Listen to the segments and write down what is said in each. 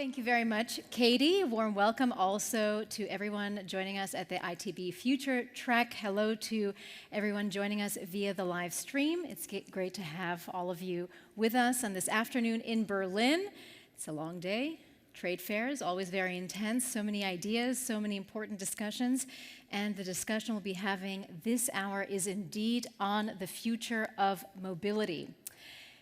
Thank you very much, Katie. A warm welcome also to everyone joining us at the ITB Future Trek. Hello to everyone joining us via the live stream. It's great to have all of you with us on this afternoon in Berlin. It's a long day. Trade fair is always very intense. So many ideas, so many important discussions. And the discussion we'll be having this hour is indeed on the future of mobility.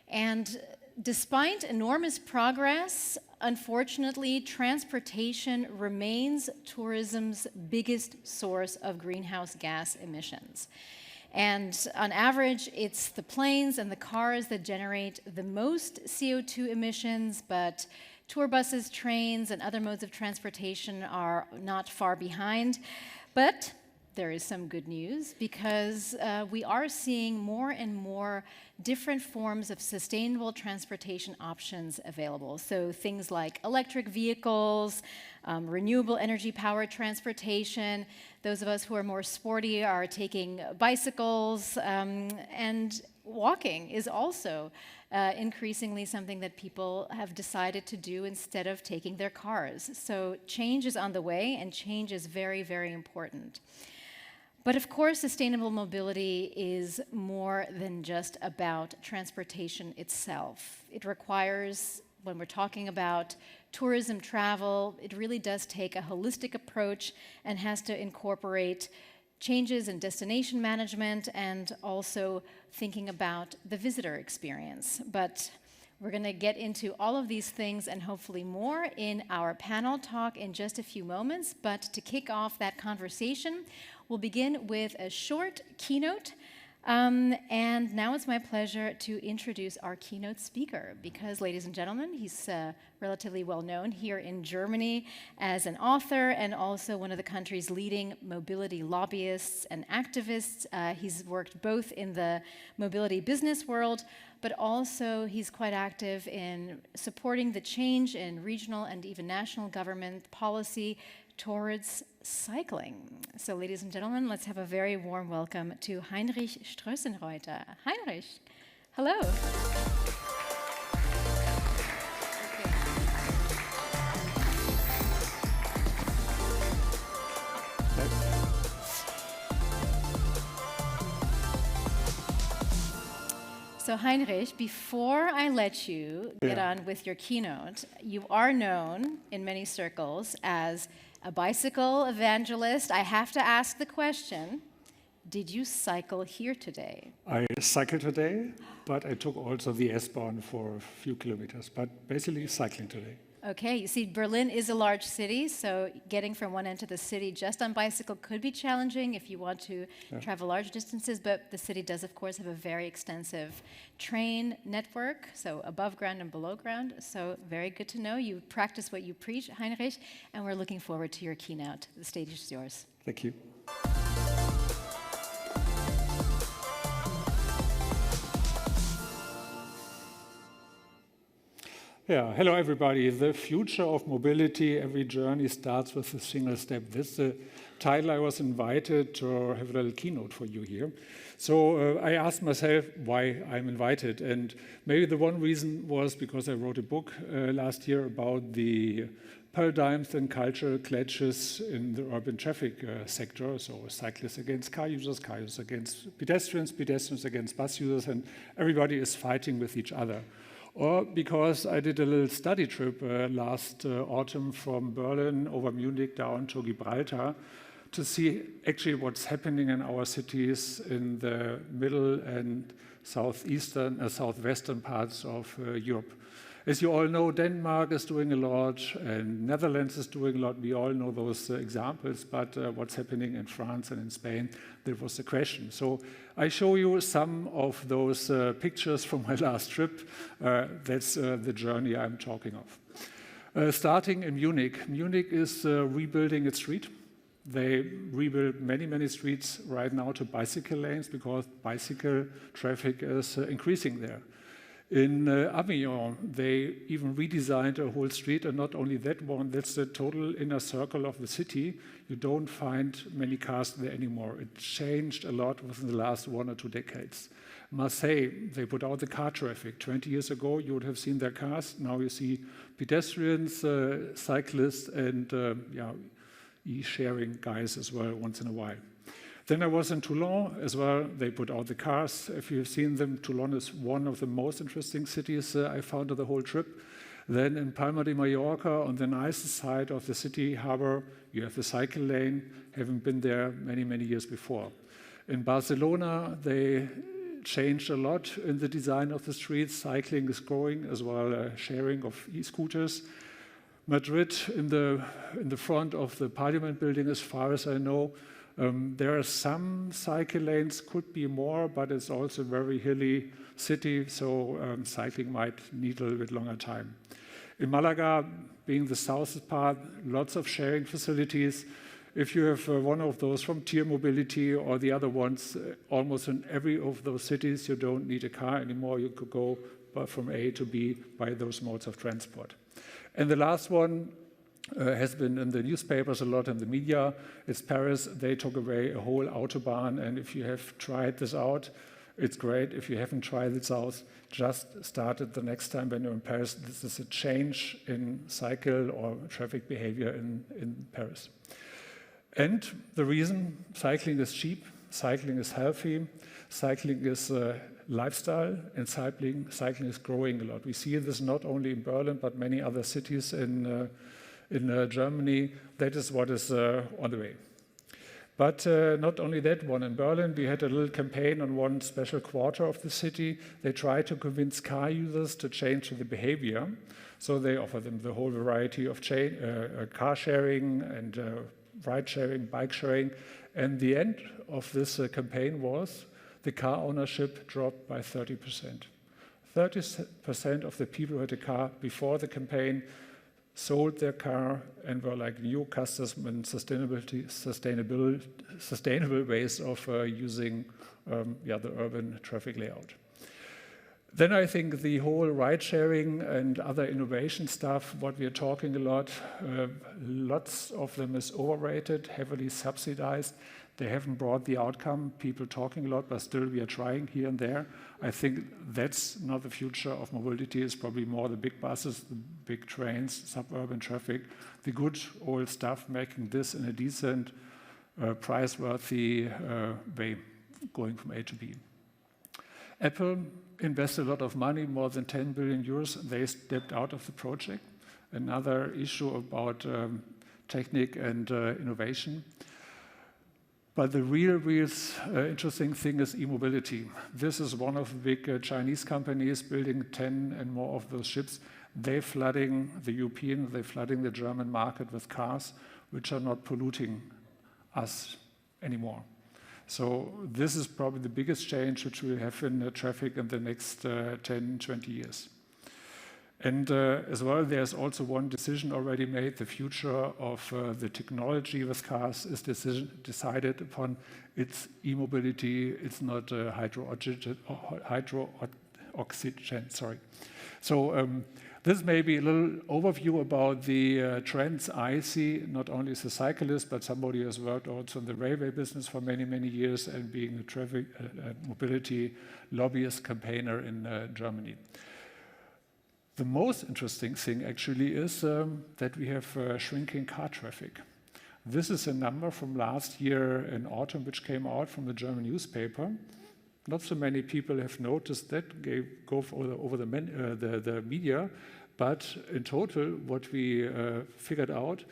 And despite enormous progress, unfortunately, transportation remains tourism's biggest source of greenhouse gas emissions. And on average, it's the planes and the cars that generate the most CO2 emissions, but tour buses, trains, and other modes of transportation are not far behind. But there is some good news because we are seeing more and more different forms of sustainable transportation options available. So things like electric vehicles, renewable energy powered transportation. Those of us who are more sporty are taking bicycles, and walking is also increasingly something that people have decided to do instead of taking their cars. So change is on the way, and change is very, very important. But of course, sustainable mobility is more than just about transportation itself. It requires, when we're talking about tourism travel, it really does take a holistic approach and has to incorporate changes in destination management and also thinking about the visitor experience. But we're going to get into all of these things and hopefully more in our panel talk in just a few moments. But to kick off that conversation, we'll begin with a short keynote. And now it's my pleasure to introduce our keynote speaker because, ladies and gentlemen, he's relatively well known here in Germany as an author and also one of the country's leading mobility lobbyists and activists. He's worked both in the mobility business world, but also he's quite active in supporting the change in regional and even national government policy towards cycling. So, ladies and gentlemen, let's have a very warm welcome to Heinrich Strössenreuter. Heinrich, hello. So Heinrich, before I let you get on with your keynote, you are known in many circles as a bicycle evangelist. I have to ask the question, did you cycle here today? I cycled today, but I took also the S-Bahn for a few kilometers, but basically cycling today. Okay, you see, Berlin is a large city, so getting from one end to the city just on bicycle could be challenging if you want to travel large distances, but the city does, of course, have a very extensive train network, so above ground and below ground, so very good to know. You practice what you preach, Heinrich, and we're looking forward to your keynote. The stage is yours. Thank you. Yeah, hello everybody. The future of mobility, every journey starts with a single step. This is the title I was invited to have a little keynote for you here. So I asked myself why I'm invited. And maybe the one reason was because I wrote a book last year about the paradigms and cultural clashes in the urban traffic sector. So cyclists against car users against pedestrians, pedestrians against bus users, and everybody is fighting with each other. Or because I did a little study trip last autumn from Berlin over Munich down to Gibraltar to see actually what's happening in our cities in the middle and southwestern parts of Europe. As you all know, Denmark is doing a lot, and Netherlands is doing a lot. We all know those examples, but what's happening in France and in Spain, that was the question. So I show you some of those pictures from my last trip. That's the journey I'm talking of. Starting in Munich. Munich is rebuilding its street. They rebuild many, many streets right now to bicycle lanes because bicycle traffic is increasing there. In Avignon, they even redesigned a whole street, and not only that one, that's the total inner circle of the city. You don't find many cars there anymore. It changed a lot within the last 1 or 2 decades. Marseille, they put out the car traffic. 20 years ago, you would have seen their cars. Now you see pedestrians, cyclists, and e-sharing guys as well once in a while. Then I was in Toulon as well. They put out the cars. If you've seen them, Toulon is one of the most interesting cities I found on the whole trip. Then in Palma de Mallorca, on the nicest side of the city harbor, you have the cycle lane. Haven't been there many, many years before. In Barcelona, they changed a lot in the design of the streets. Cycling is growing as well, sharing of e-scooters. Madrid, in the front of the Parliament building, as far as I know, there are some cycle lanes, could be more, but it's also a very hilly city, so cycling might need a little bit longer time. In Malaga, being the southern part, lots of sharing facilities. If you have one of those from Tier Mobility or the other ones, almost in every of those cities, you don't need a car anymore. You could go from A to B by those modes of transport. And the last one has been in the newspapers a lot, in the media. It's Paris. They took away a whole autobahn, and if you have tried this out, it's great. If you haven't tried this out, just start it the next time when you're in Paris. This is a change in cycle or traffic behavior in Paris. And the reason: cycling is cheap, cycling is healthy, cycling is a lifestyle, and cycling is growing a lot. We see this not only in Berlin, but many other cities in Germany. That is what is on the way. But not only that one. In Berlin, we had a little campaign on one special quarter of the city. They tried to convince car users to change the behavior. So they offer them the whole variety of car sharing and ride sharing, bike sharing. And the end of this campaign was the car ownership dropped by 30%. 30% of the people who had a car before the campaign sold their car and were like new customers and sustainable ways of using the urban traffic layout. Then I think the whole ride sharing and other innovation stuff, what we are talking a lot, lots of them is overrated, heavily subsidized. They haven't brought the outcome. People talking a lot, but still we are trying here and there. I think that's not the future of mobility. It's probably more the big buses, the big trains, suburban traffic, the good old stuff, making this in a decent, price-worthy way, going from A to B. Apple invested a lot of money, more than 10 billion euros. They stepped out of the project. Another issue about technique and innovation. But the real interesting thing is e-mobility. This is one of the big Chinese companies building 10 and more of those ships. They're flooding the European, they're flooding the German market with cars which are not polluting us anymore. So this is probably the biggest change which we'll have in traffic in the next 10, 20 years. And as well, there's also one decision already made. The future of the technology with cars is decided upon. It's e-mobility. It's not hydrogen, sorry. So this may be a little overview about the trends I see, not only as a cyclist, but somebody who has worked also in the railway business for many, many years and being a traffic mobility lobbyist campaigner in Germany. The most interesting thing actually is that we have shrinking car traffic. This is a number from last year in autumn, which came out from the German newspaper. Not so many people have noticed that, go over the media, but in total, what we figured out,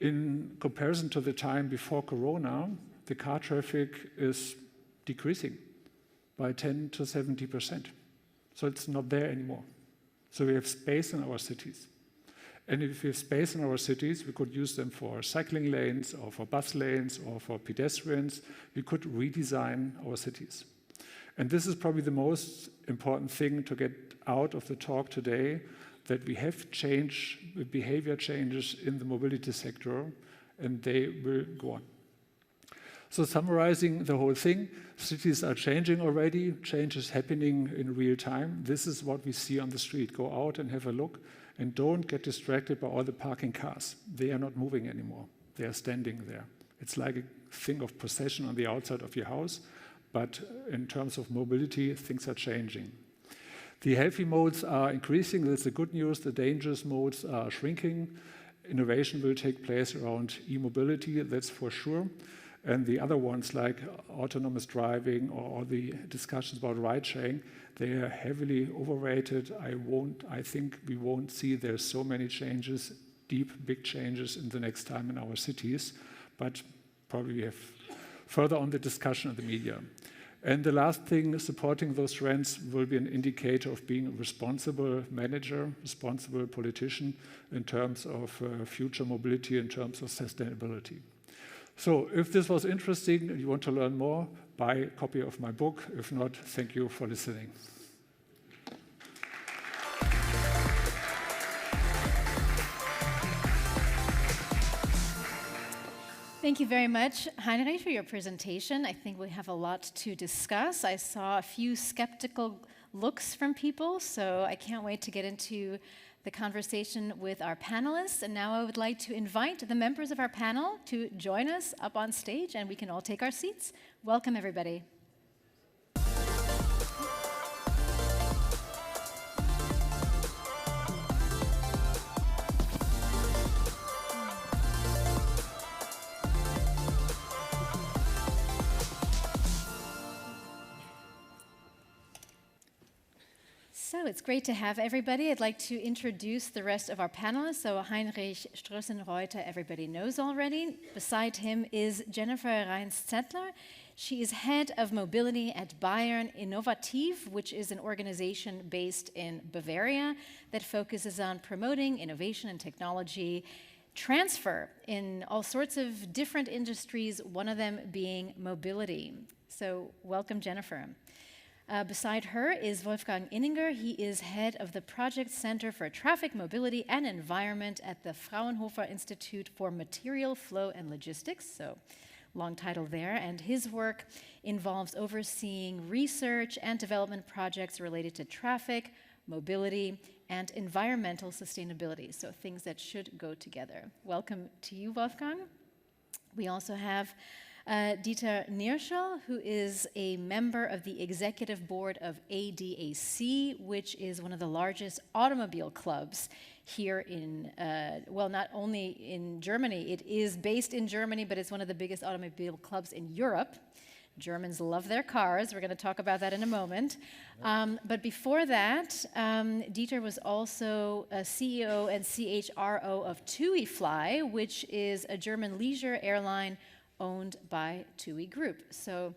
in comparison to the time before Corona, the car traffic is decreasing by 10 to 70%. So it's not there anymore. So we have space in our cities. And if we have space in our cities, we could use them for cycling lanes or for bus lanes or for pedestrians. We could redesign our cities. And this is probably the most important thing to get out of the talk today, that we have behavior changes in the mobility sector, and they will go on. So summarizing the whole thing, cities are changing already, change is happening in real time. This is what we see on the street. Go out and have a look and don't get distracted by all the parking cars. They are not moving anymore. They are standing there. It's like a thing of possession on the outside of your house, but in terms of mobility, things are changing. The healthy modes are increasing. That's the good news. The dangerous modes are shrinking. Innovation will take place around e-mobility, that's for sure. And the other ones like autonomous driving or the discussions about ride-sharing, they are heavily overrated. I think we won't see there's so many changes, deep, big changes in the next time in our cities, but probably we have further on the discussion in the media. And the last thing, supporting those trends will be an indicator of being a responsible manager, responsible politician in terms of future mobility, in terms of sustainability. So if this was interesting and you want to learn more, buy a copy of my book. If not, thank you for listening. Thank you very much, Heinrich, for your presentation. I think we have a lot to discuss. I saw a few skeptical looks from people, so I can't wait to get into the conversation with our panelists. And now I would like to invite the members of our panel to join us up on stage, and we can all take our seats. Welcome, everybody. So it's great to have everybody. I'd like to introduce the rest of our panelists. So Heinrich Strössenreuter, everybody knows already. Beside him is Jennifer Reins-Zettler. She is head of mobility at Bayern Innovativ, which is an organization based in Bavaria that focuses on promoting innovation and technology transfer in all sorts of different industries, one of them being mobility. So welcome, Jennifer. Beside her is Wolfgang Inninger. He is head of the Project Center for Traffic, Mobility and Environment at the Fraunhofer Institute for Material Flow and Logistics, so long title there. And his work involves overseeing research and development projects related to traffic, mobility, and environmental sustainability, so things that should go together. Welcome to you, Wolfgang. We also have Dieter Nierschel, who is a member of the executive board of ADAC, which is one of the largest automobile clubs here in, well, not only in Germany, it is based in Germany, but it's one of the biggest automobile clubs in Europe. Germans love their cars. We're going to talk about that in a moment. But before that, Dieter was also a CEO and CHRO of TUI Fly, which is a German leisure airline owned by TUI Group. So,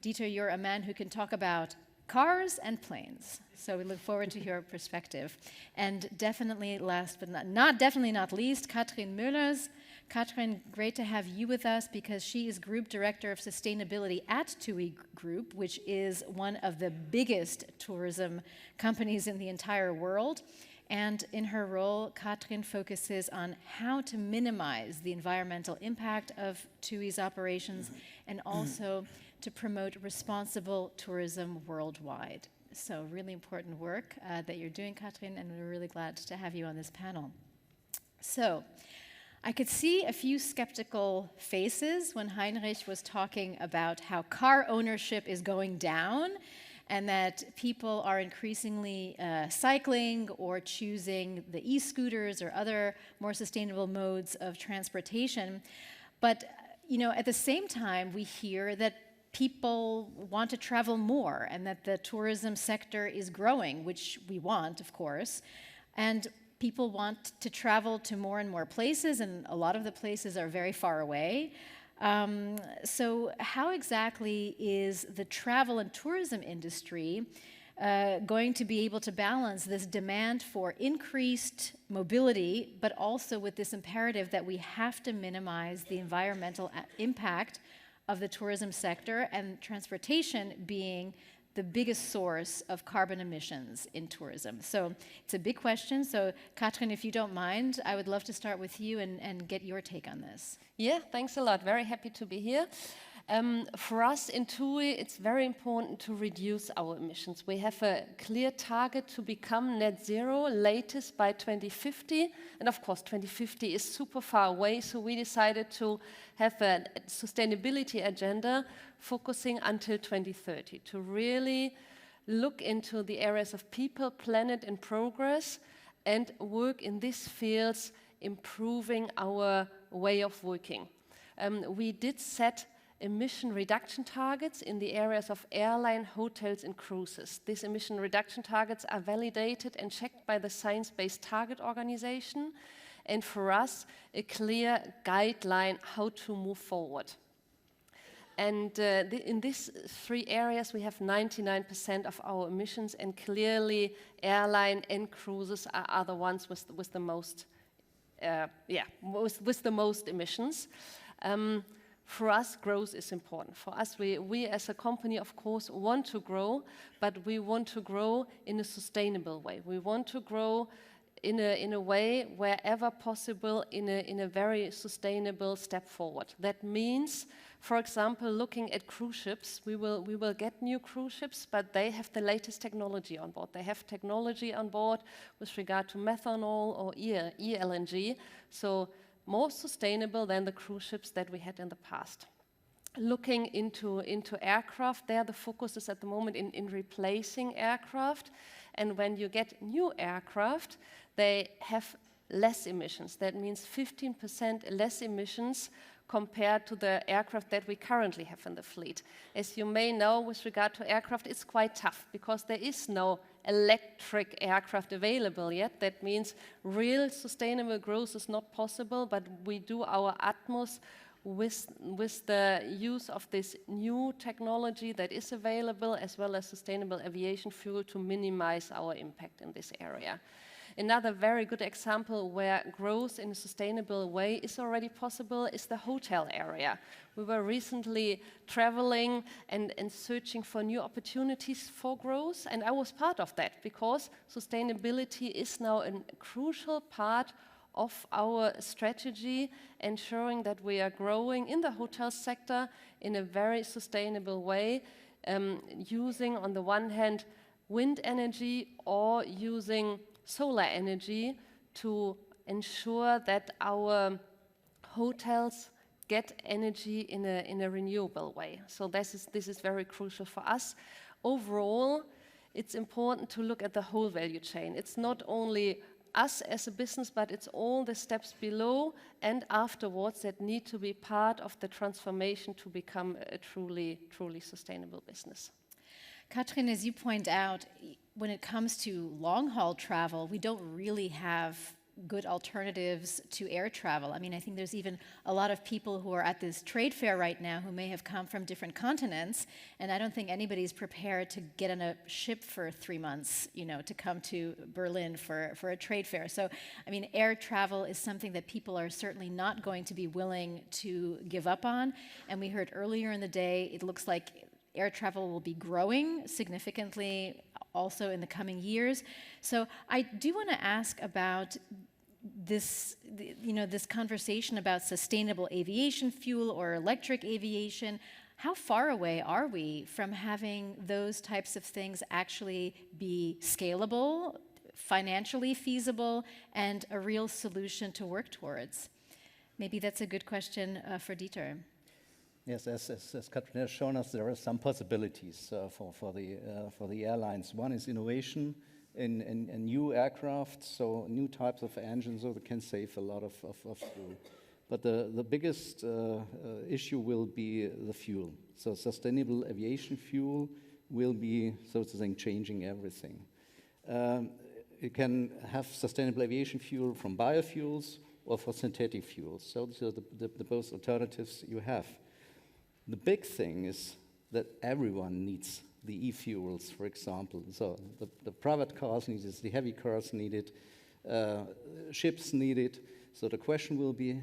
Dieter, you're a man who can talk about cars and planes. So we look forward to your perspective. And definitely last but not least, Katrin Müllers. Katrin, great to have you with us because she is Group Director of Sustainability at TUI Group, which is one of the biggest tourism companies in the entire world. And in her role, Katrin focuses on how to minimize the environmental impact of TUI's operations and also to promote responsible tourism worldwide. So really important work that you're doing, Katrin, and we're really glad to have you on this panel. So I could see a few skeptical faces when Heinrich was talking about how car ownership is going down and that people are increasingly cycling or choosing the e-scooters or other more sustainable modes of transportation. But, you know, at the same time, we hear that people want to travel more and that the tourism sector is growing, which we want, of course. And people want to travel to more and more places, and a lot of the places are very far away. So how exactly is the travel and tourism industry going to be able to balance this demand for increased mobility, but also with this imperative that we have to minimize the environmental impact of the tourism sector, and transportation being the biggest source of carbon emissions in tourism? So it's a big question. So Katrin, if you don't mind, I would love to start with you and get your take on this. Yeah, thanks a lot. Very happy to be here. For us in TUI, it's very important to reduce our emissions. We have a clear target to become net zero latest by 2050. And of course, 2050 is super far away, so we decided to have a sustainability agenda focusing until 2030 to really look into the areas of people, planet, and progress, and work in these fields, improving our way of working. We did set emission reduction targets in the areas of airline, hotels, and cruises. These emission reduction targets are validated and checked by the Science Based Target Organization, and for us, a clear guideline how to move forward. And in these three areas, we have 99% of our emissions, and clearly airline and cruises are the ones with the most, with the most emissions. For us, growth is important. For us, we as a company, of course, want to grow, but we want to grow in a sustainable way. We want to grow in a way wherever possible, in a very sustainable step forward. That means, for example, looking at cruise ships, we will get new cruise ships, but they have the latest technology on board. They have technology on board with regard to methanol or e-LNG, so more sustainable than the cruise ships that we had in the past. Looking into aircraft, there the focus is at the moment in replacing aircraft, and when you get new aircraft, they have less emissions. That means 15% less emissions compared to the aircraft that we currently have in the fleet. As you may know, with regard to aircraft, it's quite tough because there is no electric aircraft available yet. That means real sustainable growth is not possible, but we do our utmost with the use of this new technology that is available, as well as sustainable aviation fuel, to minimize our impact in this area. Another very good example where growth in a sustainable way is already possible is the hotel area. We were recently traveling and searching for new opportunities for growth, and I was part of that because sustainability is now a crucial part of our strategy, ensuring that we are growing in the hotel sector in a very sustainable way, using on the one hand wind energy or using solar energy to ensure that our hotels get energy in a renewable way. So this is very crucial for us. Overall, it's important to look at the whole value chain. It's not only us as a business, but it's all the steps below and afterwards that need to be part of the transformation to become a truly sustainable business. Katrin, as you point out, when it comes to long-haul travel, we don't really have good alternatives to air travel. I mean, I think there's even a lot of people who are at this trade fair right now who may have come from different continents, and I don't think anybody's prepared to get on a ship for 3 months, to come to Berlin for a trade fair. So, I mean, air travel is something that people are certainly not going to be willing to give up on, and we heard earlier in the day, it looks like air travel will be growing significantly also in the coming years. So I do want to ask about this, this conversation about sustainable aviation fuel or electric aviation. How far away are we from having those types of things actually be scalable, financially feasible, and a real solution to work towards? Maybe that's a good question for Dieter. Yes, as Katrin has shown us, there are some possibilities for the airlines. One is innovation in new aircraft, so new types of engines, so they can save a lot of fuel. But the biggest issue will be the fuel. So sustainable aviation fuel will be, so to say, changing everything. You can have sustainable aviation fuel from biofuels or for synthetic fuels. So these are the both alternatives you have. The big thing is that everyone needs the e-fuels, for example. So the private cars need it, the heavy cars need it, ships need it. So the question will be,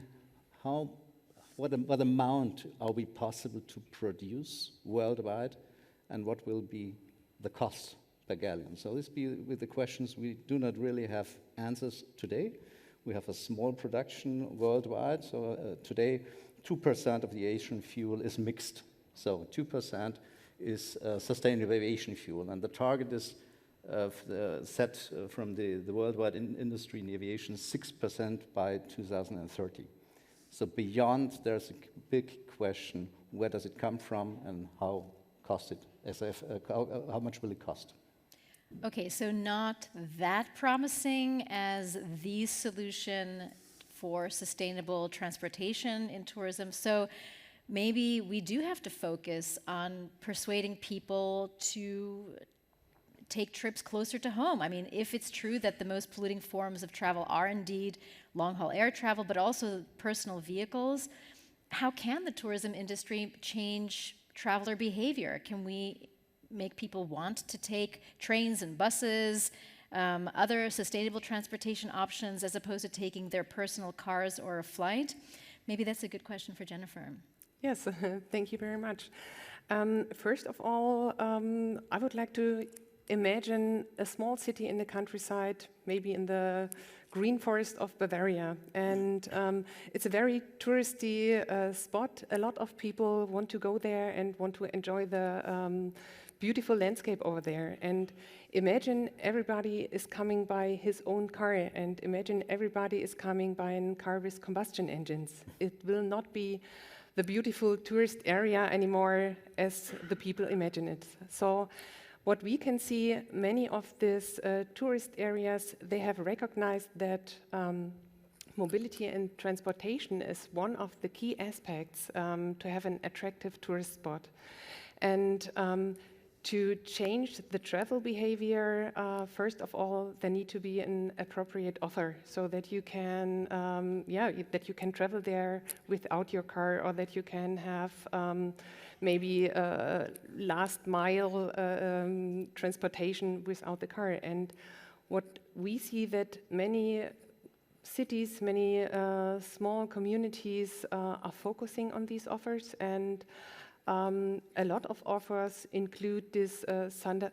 what amount are we possible to produce worldwide, and what will be the cost per gallon? So this be with the questions we do not really have answers today. We have a small production worldwide, so today 2% of the aviation fuel is mixed So 2% is sustainable aviation fuel, and the target is set from the worldwide industry in aviation 6% by 2030. So beyond, there's a big question: where does it come from, and how much will it cost? Okay, so not that promising as the solution for sustainable transportation in tourism. So maybe we do have to focus on persuading people to take trips closer to home. I mean, if it's true that the most polluting forms of travel are indeed long-haul air travel, but also personal vehicles, how can the tourism industry change traveler behavior? Can we make people want to take trains and buses, other sustainable transportation options, as opposed to taking their personal cars or a flight? Maybe that's a good question for Jennifer. Yes, thank you very much. First of all, I would like to imagine a small city in the countryside, maybe in the green forest of Bavaria. And it's a very touristy spot. A lot of people want to go there and want to enjoy the beautiful landscape over there. And imagine everybody is coming by his own car, and imagine everybody is coming by a car with combustion engines. It will not be the beautiful tourist area anymore as the people imagine it. So what we can see, many of these tourist areas, they have recognized that mobility and transportation is one of the key aspects to have an attractive tourist spot. And to change the travel behavior, first of all, there need to be an appropriate offer so that you can, that you can travel there without your car, or that you can have maybe last mile transportation without the car. And what we see that many cities, many small communities are focusing on these offers, and a lot of offers include these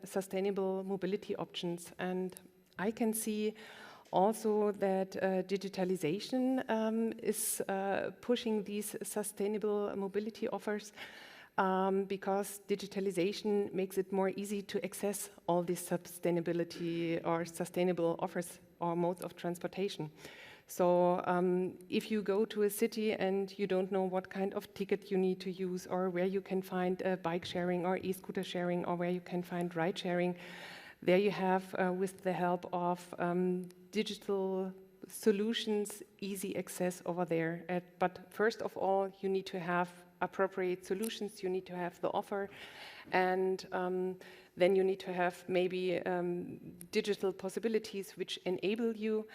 sustainable mobility options. And I can see also that digitalization is pushing these sustainable mobility offers, because digitalization makes it more easy to access all these sustainability or sustainable offers or modes of transportation. So if you go to a city and you don't know what kind of ticket you need to use, or where you can find bike sharing or e-scooter sharing, or where you can find ride sharing, there you have, with the help of digital solutions, easy access over there. But first of all, you need to have appropriate solutions, you need to have the offer, and then you need to have maybe digital possibilities which enable you.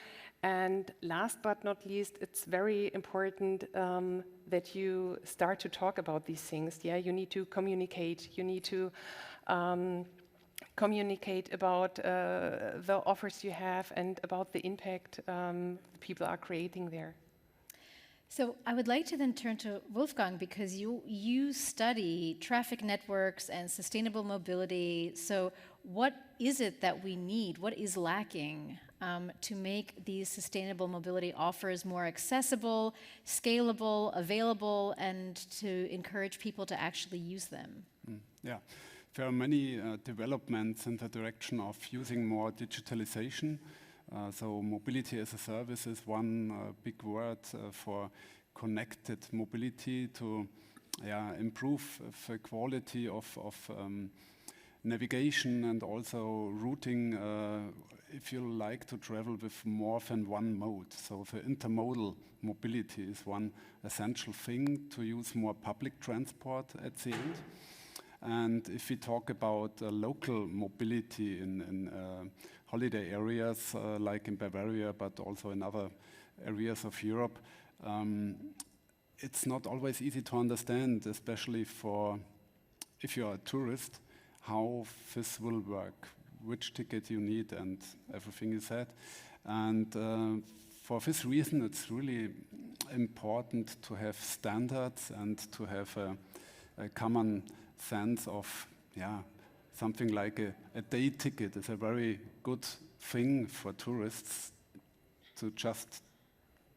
And last but not least, it's very important that you start to talk about these things. Yeah, you need to communicate. You need to communicate about the offers you have and about the impact people are creating there. So I would like to then turn to Wolfgang, because you study traffic networks and sustainable mobility. So what is it that we need? What is lacking to make these sustainable mobility offers more accessible, scalable, available, and to encourage people to actually use them? Yeah, there are many developments in the direction of using more digitalization. So mobility as a service is one big word for connected mobility to improve the quality of navigation and also routing, if you like to travel with more than one mode. So the intermodal mobility is one essential thing to use more public transport at the end. And if we talk about local mobility in holiday areas like in Bavaria, but also in other areas of Europe, it's not always easy to understand, especially if you're a tourist, how this will work, which ticket you need and everything is said. And for this reason, it's really important to have standards and to have a common sense of, something like a day ticket is a very good thing for tourists to just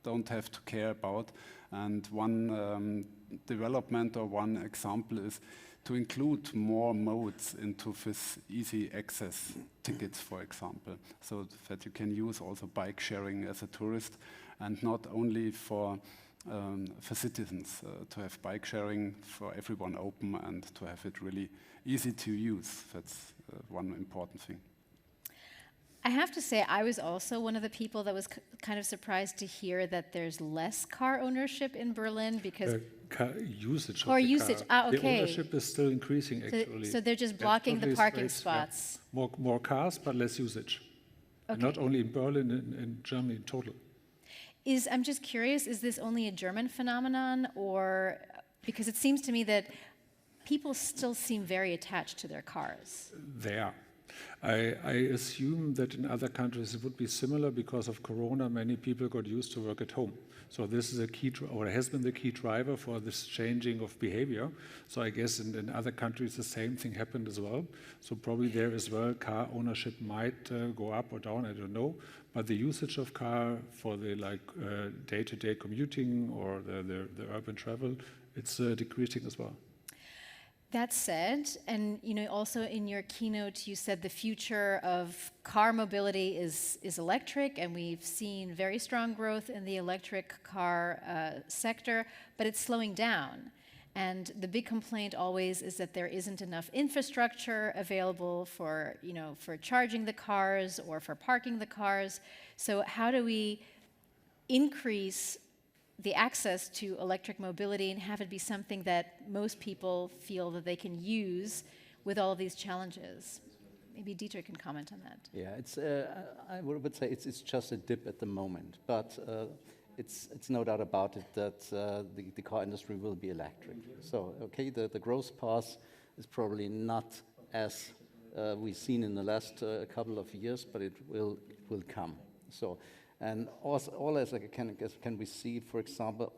don't have to care about. And one development or one example is to include more modes into this easy access tickets, for example, so that you can use also bike sharing as a tourist and not only for citizens, to have bike sharing for everyone open and to have it really easy to use. That's one important thing. I have to say, I was also one of the people that was kind of surprised to hear that there's less car ownership in Berlin because Car usage of or the usage. car. Ah, The okay. ownership is still increasing, actually. So they're just Yeah, blocking the totally parking straight, yeah. spots. More cars, but less usage. And Okay. not only in Berlin, in Germany in total. I'm just curious, is this only a German phenomenon, or because it seems to me that people still seem very attached to their cars? They are. I assume that in other countries it would be similar because of Corona. Many people got used to work at home. So this is a key, or has been the key driver for this changing of behavior. So I guess in other countries the same thing happened as well. So probably there as well, car ownership might go up or down. I don't know. But the usage of car for the day-to-day commuting or the urban travel, it's decreasing as well. That said, and also in your keynote, you said the future of car mobility is electric, and we've seen very strong growth in the electric car sector, but it's slowing down. And the big complaint always is that there isn't enough infrastructure available for charging the cars or for parking the cars. So how do we increase the access to electric mobility and have it be something that most people feel that they can use with all of these challenges? Maybe Dieter can comment on that. Yeah, I would say it's just a dip at the moment, but it's no doubt about it that the car industry will be electric. So, okay, the growth path is probably not as we've seen in the last couple of years, but it will come. So. And all as can we see, for example,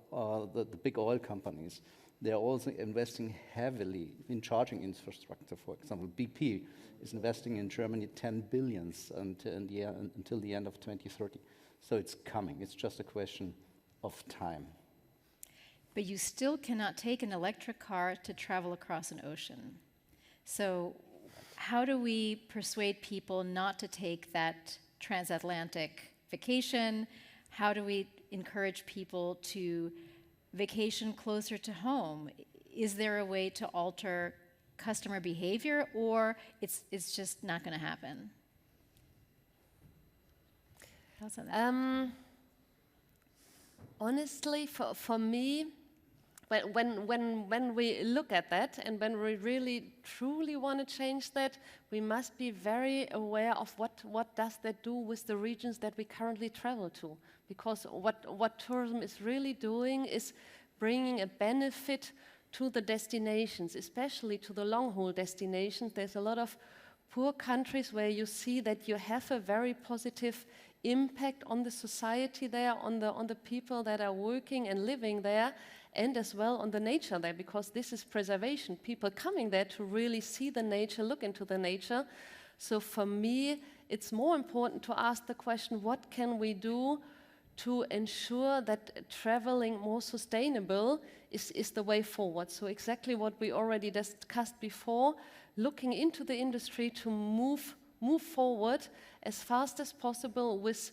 the big oil companies, they are also investing heavily in charging infrastructure. For example, BP is investing in Germany 10 billion until the end of 2030. So it's coming. It's just a question of time. But you still cannot take an electric car to travel across an ocean. So how do we persuade people not to take that transatlantic vacation? How do we encourage people to vacation closer to home? Is there a way to alter customer behavior, or it's just not going to happen? Thoughts on that? Honestly, for me, when we look at that and when we really truly want to change that, we must be very aware of what does that do with the regions that we currently travel to. Because what tourism is really doing is bringing a benefit to the destinations, especially to the long-haul destinations. There's a lot of poor countries where you see that you have a very positive impact on the society there, on the people that are working and living there, and as well on the nature there, because this is preservation. People coming there to really see the nature, look into the nature. So for me, it's more important to ask the question, what can we do to ensure that traveling more sustainable is the way forward? So exactly what we already discussed before, looking into the industry to move forward as fast as possible with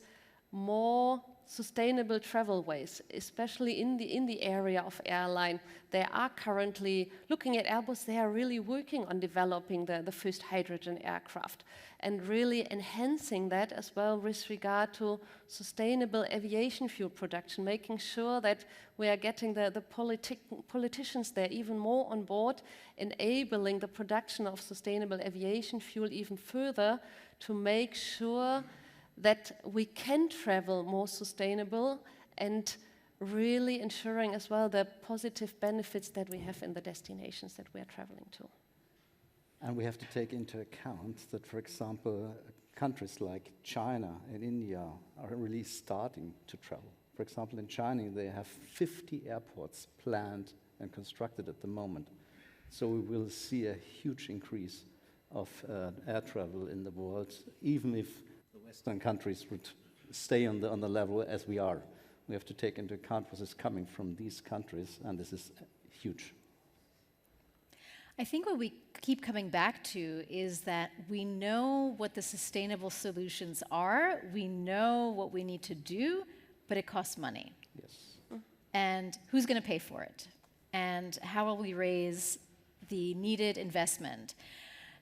more sustainable travel ways, especially in the area of airline. They are currently looking at Airbus. They are really working on developing the first hydrogen aircraft and really enhancing that as well with regard to sustainable aviation fuel production, making sure that we are getting the politicians there even more on board, enabling the production of sustainable aviation fuel even further to make sure that we can travel more sustainable and really ensuring as well the positive benefits that we have in the destinations that we are traveling to. And we have to take into account that, for example, countries like China and India are really starting to travel. For example, in China, they have 50 airports planned and constructed at the moment. So we will see a huge increase of air travel in the world, even if the Western countries would stay on the level as we are. We have to take into account what is coming from these countries, and this is huge. I think what we keep coming back to is that we know what the sustainable solutions are, we know what we need to do, but it costs money. Yes. And who's going to pay for it? And how will we raise the needed investment?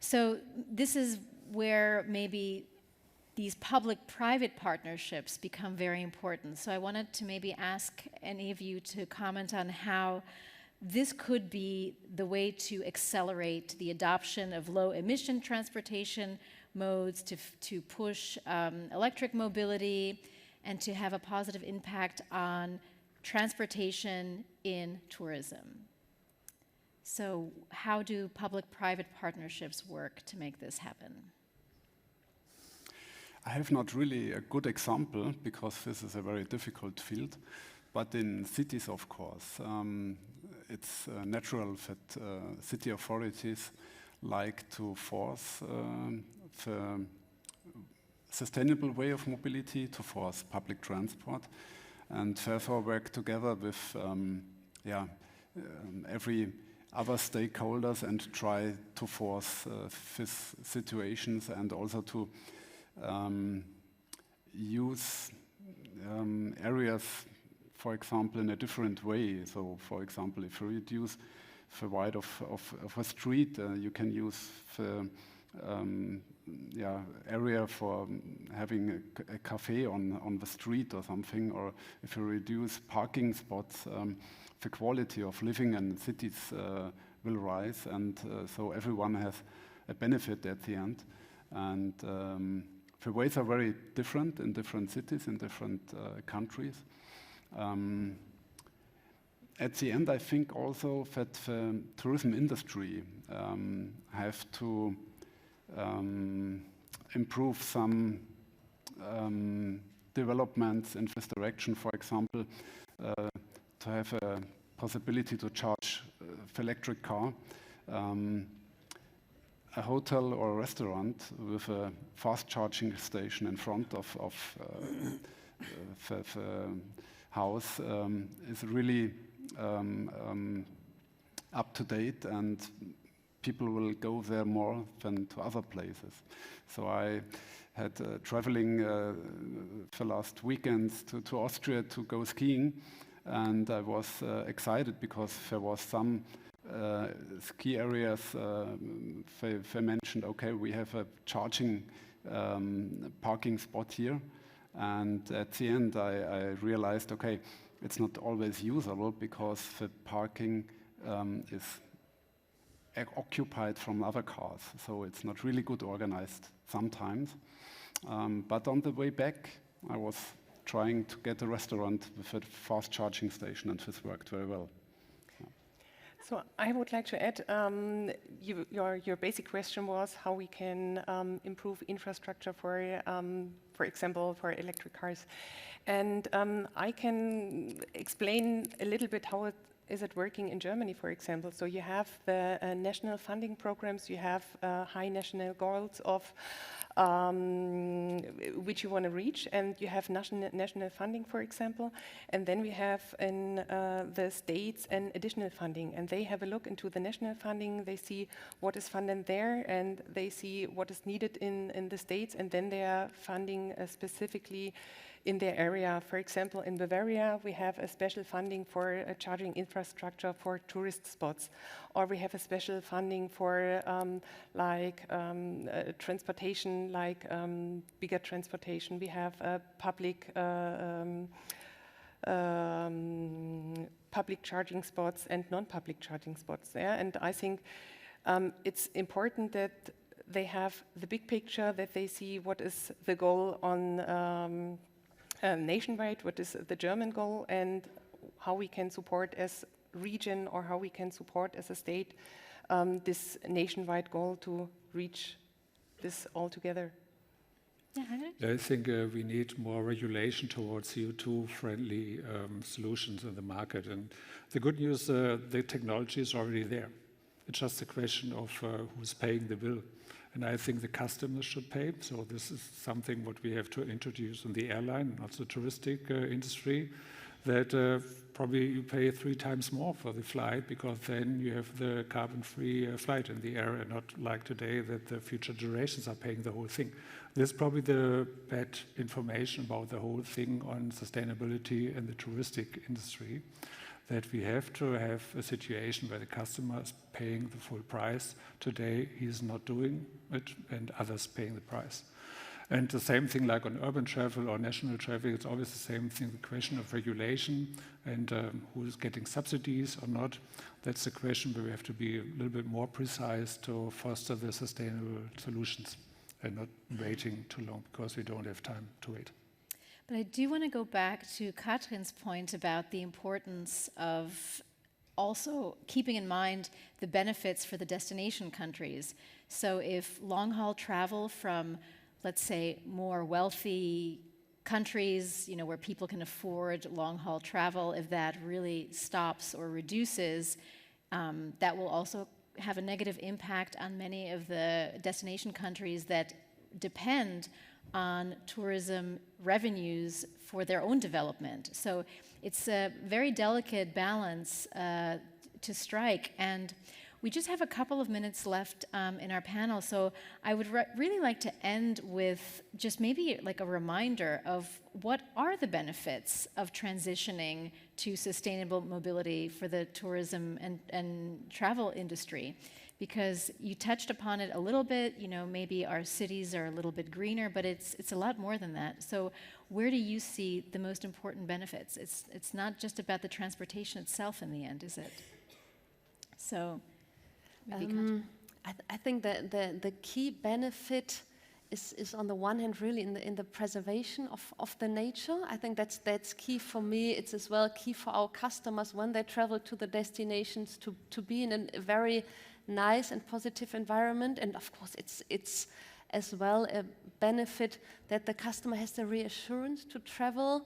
So this is where maybe these public-private partnerships become very important. So I wanted to maybe ask any of you to comment on how this could be the way to accelerate the adoption of low-emission transportation modes, to push electric mobility, and to have a positive impact on transportation in tourism. So how do public-private partnerships work to make this happen? I have not really a good example because this is a very difficult field, but in cities, of course, it's natural that city authorities like to force the sustainable way of mobility, to force public transport, and therefore work together with every other stakeholders and try to force these situations, and also to use areas, for example, in a different way. So, for example, if you reduce the width of a street, you can use the area for having a cafe on the street or something. Or if you reduce parking spots, the quality of living in cities will rise, and so everyone has a benefit at the end. And the ways are very different in different cities, in different countries. At the end, I think also that the tourism industry have to improve some developments in this direction. For example, to have a possibility to charge the electric car. A hotel or a restaurant with a fast charging station in front of the house is really up to date, and people will go there more than to other places. So I had traveling the last weekends to Austria to go skiing, and I was excited because there was some ski areas, they mentioned, okay, we have a charging parking spot here. And at the end, I realized, okay, it's not always usable because the parking is occupied from other cars. So it's not really good organized sometimes. But on the way back, I was trying to get a restaurant with a fast charging station, and this worked very well. So I would like to add, your basic question was how we can improve infrastructure for example, for electric cars. And I can explain a little bit how is it working in Germany, for example. So you have the national funding programs, you have high national goals of which you want to reach, and you have national funding, for example, and then we have in the states an additional funding, and they have a look into the national funding, they see what is funded there, and they see what is needed in the states, and then they are funding specifically in their area. For example, in Bavaria, we have a special funding for charging infrastructure for tourist spots, or we have a special funding for transportation, bigger transportation. We have public charging spots and non-public charging spots there. And I think it's important that they have the big picture, that they see what is the goal on nationwide, what is the German goal, and how we can support as region, or how we can support as a state this nationwide goal to reach this all together. Yeah, I think we need more regulation towards CO2-friendly solutions in the market. And the good news, the technology is already there. It's just a question of who's paying the bill. And I think the customers should pay. So this is something what we have to introduce in the airline and also touristic industry, that probably you pay 3 times more for the flight, because then you have the carbon-free flight in the air, and not like today that the future generations are paying the whole thing. This is probably the bad information about the whole thing on sustainability in the touristic industry, that we have to have a situation where the customer is paying the full price. Today, he's not doing it, and others paying the price. And the same thing like on urban travel or national travel, it's always the same thing, the question of regulation and who is getting subsidies or not. That's the question where we have to be a little bit more precise to foster the sustainable solutions and not waiting too long, because we don't have time to wait. But I do want to go back to Katrin's point about the importance of also keeping in mind the benefits for the destination countries. So if long-haul travel from, let's say, more wealthy countries, where people can afford long-haul travel, if that really stops or reduces, that will also have a negative impact on many of the destination countries that depend on tourism revenues for their own development. So it's a very delicate balance to strike. And we just have a couple of minutes left in our panel, so I would really like to end with just maybe like a reminder of what are the benefits of transitioning to sustainable mobility for the tourism and travel industry. Because you touched upon it a little bit, maybe our cities are a little bit greener, but it's a lot more than that. So where do you see the most important benefits? It's not just about the transportation itself in the end, is it? So I think that the key benefit is on the one hand really in the preservation of the nature. I think that's key for me. It's as well key for our customers when they travel to the destinations to be in a very nice and positive environment. And of course it's as well a benefit that the customer has the reassurance to travel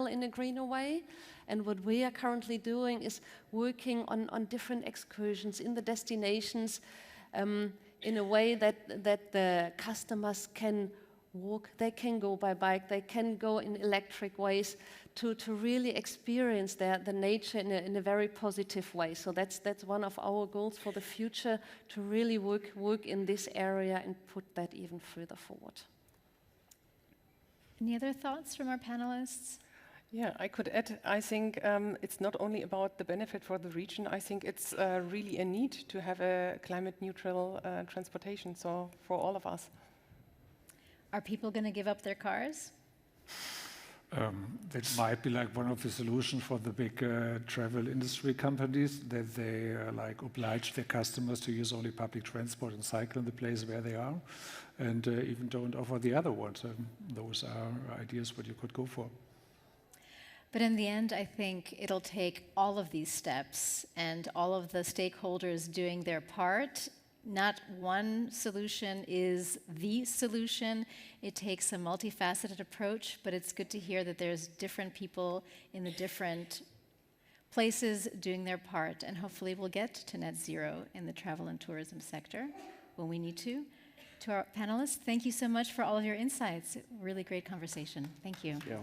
in a greener way. And what we are currently doing is working on different excursions in the destinations in a way that the customers can walk, they can go by bike, they can go in electric ways to really experience the nature in a very positive way. So that's one of our goals for the future, to really work in this area and put that even further forward. Any other thoughts from our panelists? Yeah, I could add, I think it's not only about the benefit for the region, I think it's really a need to have a climate neutral transportation, so for all of us. Are people going to give up their cars? That might be like one of the solutions for the big travel industry companies, that they oblige their customers to use only public transport and cycle in the place where they are, and even don't offer the other ones. Those are ideas what you could go for. But in the end, I think it'll take all of these steps and all of the stakeholders doing their part. Not one solution is the solution. It takes a multifaceted approach, but it's good to hear that there's different people in the different places doing their part, and hopefully we'll get to net zero in the travel and tourism sector when we need to. To our panelists, thank you so much for all of your insights. Really great conversation. Thank you. Yeah.